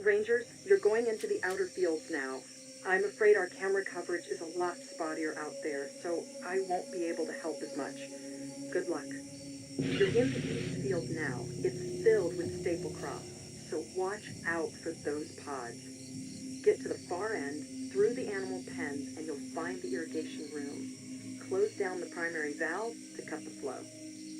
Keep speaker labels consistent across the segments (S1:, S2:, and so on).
S1: Rangers, you're going into the outer fields now. I'm afraid our camera coverage is a lot spottier out there, so I won't be able to help as much. Good luck. You're in the east field now. It's filled with staple crops, so watch out for those pods. Get to the far end, through the animal pens, and you'll find the irrigation room. Close down the primary valve to cut the flow.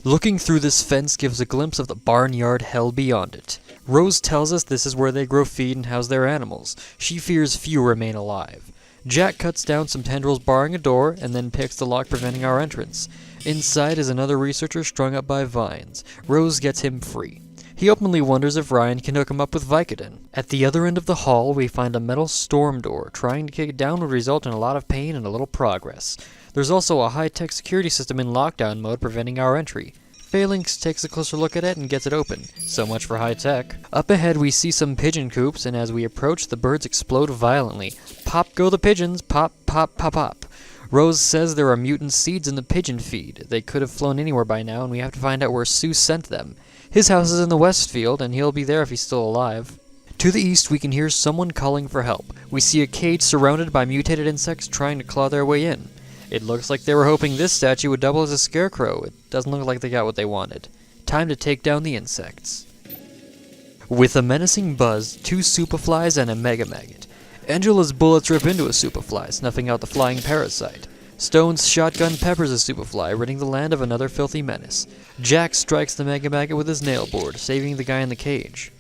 S2: Looking through this fence gives a glimpse of the barnyard hell beyond it. Rose tells us this is where they grow feed and house their animals. She fears few remain alive. Jack cuts down some tendrils barring a door and then picks the lock preventing our entrance. Inside is another researcher strung up by vines. Rose gets him free. He openly wonders if Ryan can hook him up with Vicodin. At the other end of the hall, we find a metal storm door. Trying to kick it down would result in a lot of pain and a little progress. There's also a high-tech security system in lockdown mode preventing our entry. Phalanx takes a closer look at it and gets it open. So much for high-tech. Up ahead we see some pigeon coops, and as we approach, the birds explode violently. Pop go the pigeons, pop, pop, pop, pop. Rose says there are mutant seeds in the pigeon feed. They could have flown anywhere by now, and we have to find out where Sue sent them. His house is in the west field, and he'll be there if he's still alive. To the east, we can hear someone calling for help. We see a cage surrounded by mutated insects trying to claw their way in. It looks like they were hoping this statue would double as a scarecrow. It doesn't look like they got what they wanted. Time to take down the insects. With a menacing buzz, 2 superflies and a mega maggot. Angela's bullets rip into a superfly, snuffing out the flying parasite. Stone's shotgun peppers a superfly, ridding the land of another filthy menace. Jack strikes the mega maggot with his nail board, saving the guy in the cage.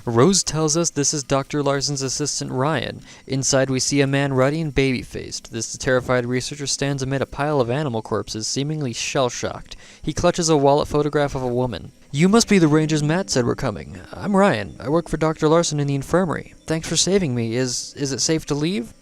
S2: Rose tells us this is Dr. Larson's assistant Ryan. Inside we see a man ruddy and baby-faced. This terrified researcher stands amid a pile of animal corpses, seemingly shell-shocked. He clutches a wallet photograph of a woman. "You must be the Rangers Matt said were coming. I'm Ryan. I work for Dr. Larson in the infirmary. Thanks for saving me. Is it safe to leave?"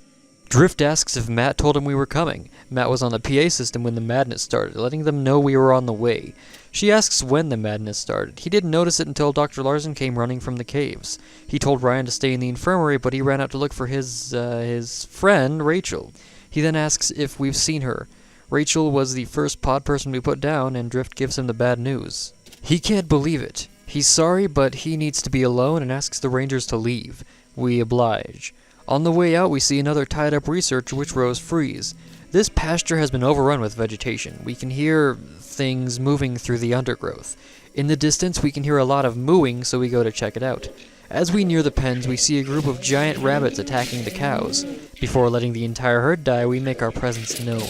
S2: Drift asks if Matt told him we were coming. Matt was on the PA system when the madness started, letting them know we were on the way. She asks when the madness started. He didn't notice it until Dr. Larson came running from the caves. He told Ryan to stay in the infirmary, but he ran out to look for his friend, Rachel. He then asks if we've seen her. Rachel was the first pod person we put down, and Drift gives him the bad news. He can't believe it. He's sorry, but he needs to be alone and asks the Rangers to leave. We oblige. On the way out, we see another tied-up researcher, which Rose frees. This pasture has been overrun with vegetation. We can hear things moving through the undergrowth. In the distance, we can hear a lot of mooing, so we go to check it out. As we near the pens, we see a group of giant rabbits attacking the cows. Before letting the entire herd die, we make our presence known.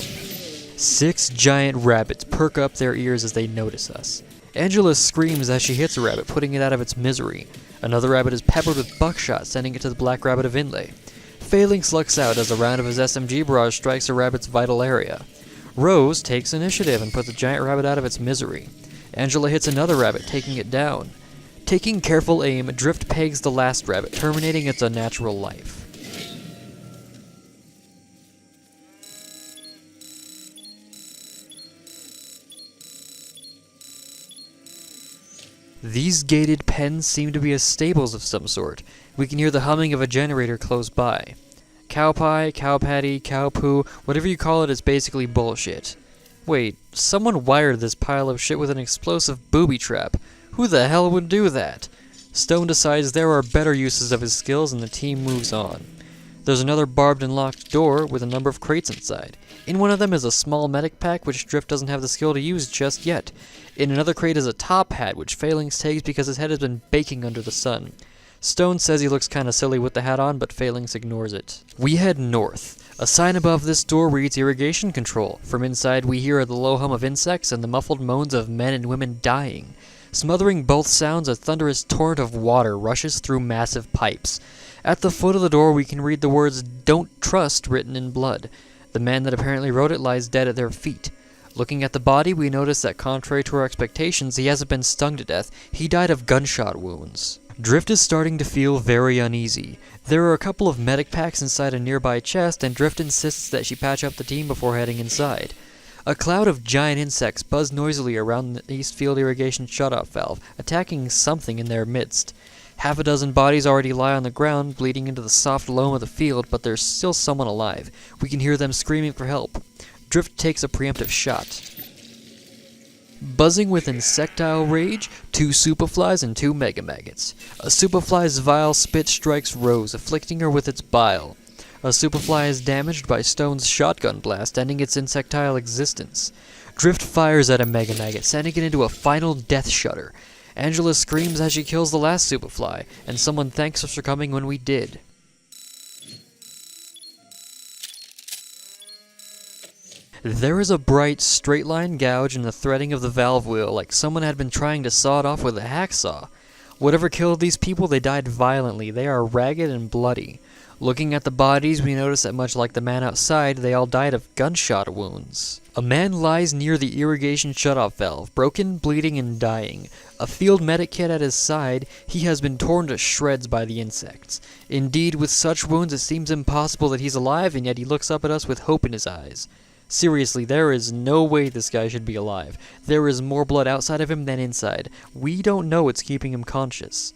S2: 6 giant rabbits perk up their ears as they notice us. Angela screams as she hits a rabbit, putting it out of its misery. Another rabbit is peppered with buckshot, sending it to the black rabbit of Inlay. Phalanx lucks out as a round of his SMG barrage strikes a rabbit's vital area. Rose takes initiative and puts the giant rabbit out of its misery. Angela hits another rabbit, taking it down. Taking careful aim, Drift pegs the last rabbit, terminating its unnatural life. These gated pens seem to be stables of some sort. We can hear the humming of a generator close by. Cow pie, cow patty, cow poo, whatever you call it is basically bullshit. Wait, someone wired this pile of shit with an explosive booby trap. Who the hell would do that? Stone decides there are better uses of his skills and the team moves on. There's another barbed and locked door with a number of crates inside. In one of them is a small medic pack which Drift doesn't have the skill to use just yet. In another crate is a top hat which Phalanx takes because his head has been baking under the sun. Stone says he looks kinda silly with the hat on, but Phalanx ignores it. We head north. A sign above this door reads irrigation control. From inside we hear the low hum of insects and the muffled moans of men and women dying. Smothering both sounds, a thunderous torrent of water rushes through massive pipes. At the foot of the door we can read the words "Don't Trust" written in blood. The man that apparently wrote it lies dead at their feet. Looking at the body, we notice that contrary to our expectations, he hasn't been stung to death. He died of gunshot wounds. Drift is starting to feel very uneasy. There are a couple of medic packs inside a nearby chest, and Drift insists that she patch up the team before heading inside. A cloud of giant insects buzz noisily around the east field irrigation shutoff valve, attacking something in their midst. Half a dozen bodies already lie on the ground, bleeding into the soft loam of the field, but there's still someone alive. We can hear them screaming for help. Drift takes a preemptive shot. Buzzing with insectile rage, 2 superflies and 2 mega maggots. A superfly's vile spit strikes Rose, afflicting her with its bile. A superfly is damaged by Stone's shotgun blast, ending its insectile existence. Drift fires at a mega maggot, sending it into a final death shudder. Angela screams as she kills the last superfly, and someone thanks us for coming when we did. There is a bright, straight-line gouge in the threading of the valve wheel, like someone had been trying to saw it off with a hacksaw. Whatever killed these people, they died violently. They are ragged and bloody. Looking at the bodies, we notice that much like the man outside, they all died of gunshot wounds. A man lies near the irrigation shutoff valve, broken, bleeding, and dying. A field medic kit at his side, he has been torn to shreds by the insects. Indeed, with such wounds, it seems impossible that he's alive, and yet he looks up at us with hope in his eyes. Seriously, there is no way this guy should be alive. There is more blood outside of him than inside. We don't know what's keeping him conscious.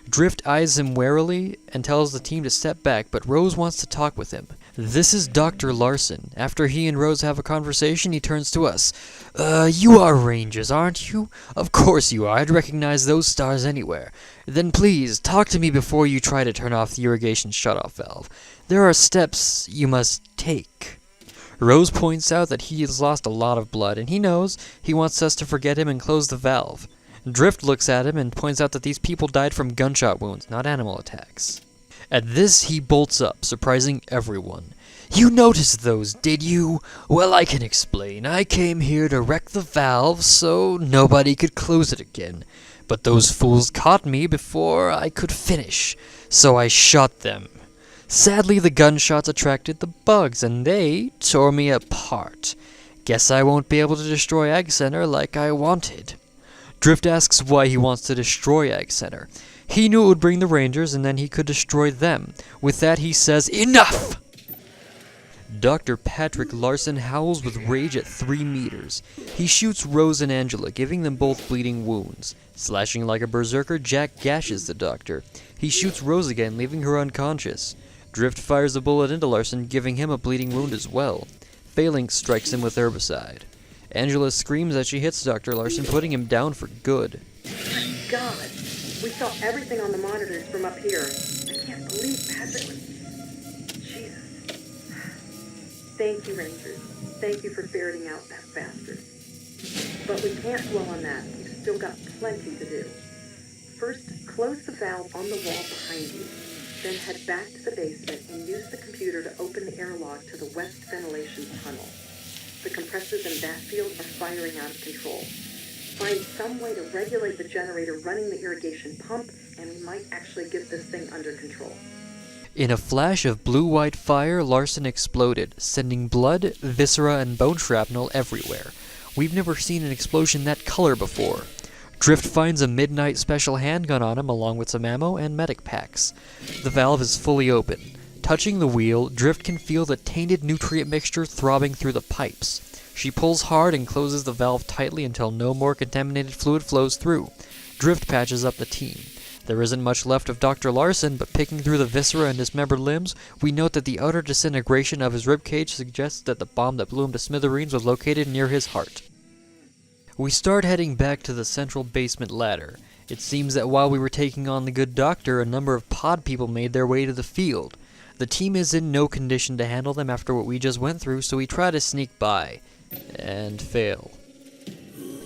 S2: Drift eyes him warily and tells the team to step back, but Rose wants to talk with him. This is Dr. Larson. After he and Rose have a conversation, he turns to us. You are Rangers, aren't you? Of course you are. I'd recognize those stars anywhere. Then please, talk to me before you try to turn off the irrigation shutoff valve. There are steps you must take. Rose points out that he has lost a lot of blood, and he knows. He wants us to forget him and close the valve. Drift looks at him and points out that these people died from gunshot wounds, not animal attacks. At this, he bolts up, surprising everyone. You noticed those, did you? Well, I can explain. I came here to wreck the valve so nobody could close it again. But those fools caught me before I could finish, so I shot them. Sadly, the gunshots attracted the bugs, and they tore me apart. Guess I won't be able to destroy Ag Center like I wanted. Drift asks why he wants to destroy Ag Center. He knew it would bring the Rangers, and then he could destroy them. With that, he says, Enough! Dr. Patrick Larson howls with rage at 3 meters. He shoots Rose and Angela, giving them both bleeding wounds. Slashing like a berserker, Jack gashes the doctor. He shoots Rose again, leaving her unconscious. Drift fires a bullet into Larson, giving him a bleeding wound as well. Phalanx strikes him with herbicide. Angela screams as she hits Dr. Larson, putting him down for good.
S1: My God, we saw everything on the monitors from up here. I can't believe Patrick was... Jesus. Thank you, Rangers. Thank you for ferreting out that bastard. But we can't dwell on that. We've still got plenty to do. First, close the valve on the wall behind you. Then head back to the basement and use the computer to open the airlock to the west ventilation tunnel. The compressors in that field are firing out of control. Find some way to regulate the generator running the irrigation pump, and we might actually get this thing under control.
S2: In a flash of blue-white fire, Larson exploded, sending blood, viscera, and bone shrapnel everywhere. We've never seen an explosion that color before. Drift finds a midnight special handgun on him along with some ammo and medic packs. The valve is fully open. Touching the wheel, Drift can feel the tainted nutrient mixture throbbing through the pipes. She pulls hard and closes the valve tightly until no more contaminated fluid flows through. Drift patches up the team. There isn't much left of Dr. Larson, but picking through the viscera and dismembered limbs, we note that the utter disintegration of his ribcage suggests that the bomb that blew him to smithereens was located near his heart. We start heading back to the central basement ladder. It seems that while we were taking on the good doctor, a number of pod people made their way to the field. The team is in no condition to handle them after what we just went through, so we try to sneak by. And fail.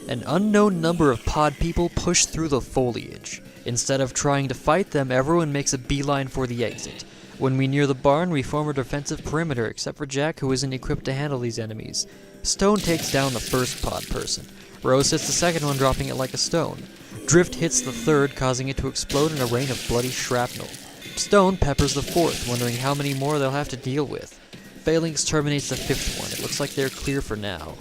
S2: An unknown number of pod people push through the foliage. Instead of trying to fight them, everyone makes a beeline for the exit. When we near the barn, we form a defensive perimeter, except for Jack, who isn't equipped to handle these enemies. Stone takes down the first pod person. Rose hits the second one, dropping it like a stone. Drift hits the third, causing it to explode in a rain of bloody shrapnel. Stone peppers the fourth, wondering how many more they'll have to deal with. Phalanx terminates the fifth one. It looks like they're clear for now.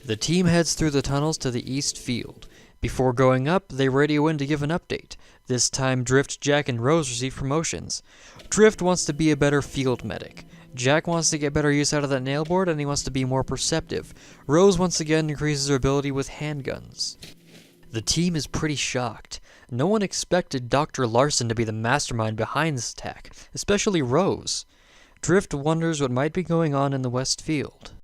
S2: The team heads through the tunnels to the east field. Before going up, they radio in to give an update. This time, Drift, Jack, and Rose receive promotions. Drift wants to be a better field medic. Jack wants to get better use out of that nail board, and he wants to be more perceptive. Rose once again increases her ability with handguns. The team is pretty shocked. No one expected Dr. Larson to be the mastermind behind this attack. especially Rose. Drift wonders what might be going on in the West Field.